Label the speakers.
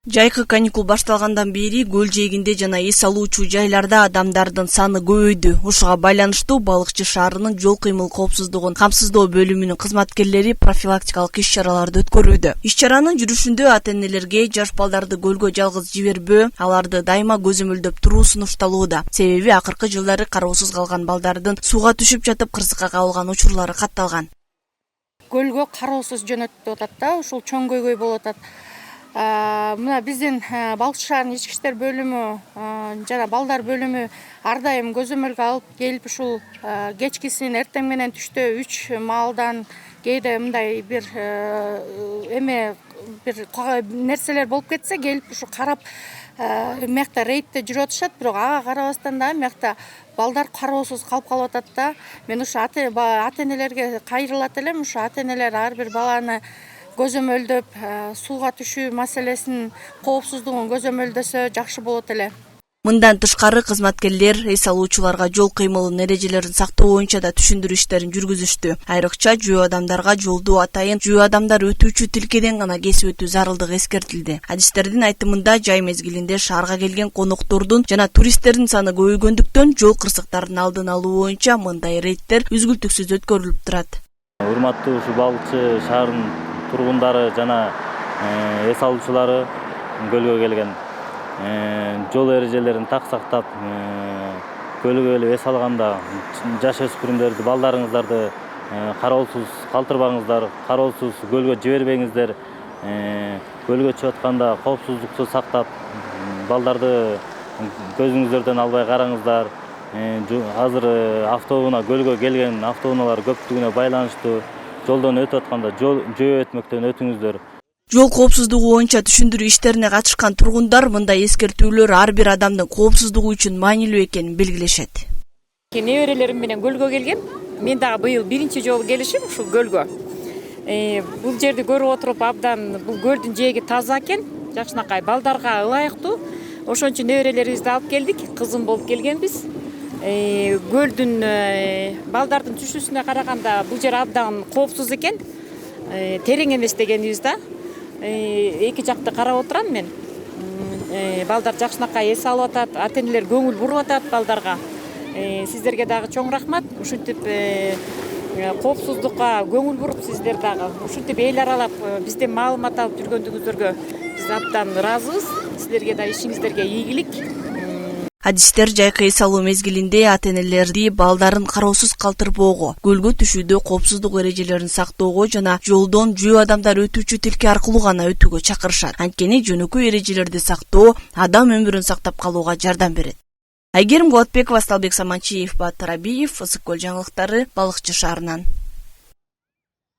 Speaker 1: Жайкы каникул башталгандан бери көл жээгинде жана эс алуучу жайларда адамдардын саны көбөйдү. Ушуга байланыштуу Балыкчы шаарынын жол кыймыл коопсуздугун камсыздоо бөлүмүнүн кызматкерлери профилактикалык иш-чараларды өткөрүүдө. Иш-чаранын жүрүшүндө ата-энелерге жаш балдарды көлгө жалгыз жибербөө, аларды дайыма көзөмөлдөп туруу сунушталууда. Себеби акыркы жылдары кароосуз калган балдардын сууга түшүп жатып кырсыкка кабылган учурлары катталган.
Speaker 2: Көлгө кароосуз жөнөтүп атат да, ушул чоң көйгөй болуп атат. Мына биздин Балыкчы шаарынын ички иштер бөлүмү жана балдар бөлүмү ар дайым көзөмөлгө алып келип ушул кечкисин эртең менен түштө 3 маалдан кээде мындай бир нерселер болуп кетсе келип ушу карап мыякта рейдте жүрүп атышат, бирок ага карабастан да мыякта балдар кароосуз калып атат да. Мен ушу ата-энелерге кайрылат элем, ушу ата-энелер ар бир баланы көзөмөлдөп, сууга түшүү маселесин, коопсуздугун көзөмөлдөсө жакшы болот эле.
Speaker 1: Мындан тышкары кызматкерлер эс алуучуларга жол кыймылынын эрежелерин сактоо боюнча да түшүндүрүү иштерин жүргүзүштү. Айрыкча жөө адамдарга жолду атайын жөө адамдар өтүүчү тилкеден гана кесип өтүү зарылдыгы эскертилди. Адистердин айтымында жай мезгилинде шаарга келген коноктордун жана туристтердин саны көбөйгөндүктөн жол кырсыктарынын алдын алуу боюнча мындай рейдтер үзгүлтүксүз өткөрүлүп турат.
Speaker 3: Урматтуу ушу Балыкчы шаарынын тургундары жана эс алуучулары көлгө келген жол эрежелерин так сактап, көлгө келип эс алганда жаш өспүрүмдөрдү, балдарыңыздарды кароосуз калтырбаңыздар, кароосуз көлгө жибербеңиздер. Көлгө чыгып атканда коопсуздукту сактап, балдарды көзүңүздөрдөн албай караңыздар. Азыр автоунаа көлгө келген автоунаалар көптүгүнө байланыштуу. Жолдон өтүп атканда жөө өтмөктөн өтүңүздөр.
Speaker 1: Жол коопсуздугу боюнча түшүндүрүү иштерине катышкан тургундар мындай эскертүүлөр ар бир адамдын коопсуздугу үчүн маанилүү экенин белгилешет.
Speaker 4: Неберелерим менен көлгө келгем. Мен дагы быйыл биринчи жолу келишим ушул көлгө. Бул жерди көрүп отуруп абдан бул көлдүн жээги таза экен, жакшынакай балдарга ылайыктуу. Ошон үчүн неберелерибизди алып келдик, кызым болуп келгенбиз. Көлдүн балдардын түшүүсүнө караганда бул жер абдан коопсуз экен. Терең эмес дегенибиз да. Эки жакты карап отурам мен. Балдар жакшынакай эс алып атат, ата-энелер көңүл буруп атат балдарга. Сиздерге дагы чоң рахмат. Ушинтип коопсуздукка көңүл буруп сиздер дагы ушинтип эл аралап бизден маалымат алып жүргөндүгүңүздөргө биз абдан ыраазыбыз. Сиздерге да ишиңиздерге ийгилик.
Speaker 1: Адистер жайкы эс алуу мезгилинде ата-энелерди балдарын кароосуз калтырбоого, көлгө түшүүдө коопсуздук эрежелерин сактоого жана жолдон жөө адамдар өтүүчү тилке аркылуу гана өтүүгө чакырышат. Анткени жөнөкөй эрежелерди сактоо адам өмүрүн сактап калууга жардам берет. Айгерим Болотбекова, Сталбек Саманчиев, Батыр Абиев, Ысык көл жаңылыктары, Балыкчы шаарынан.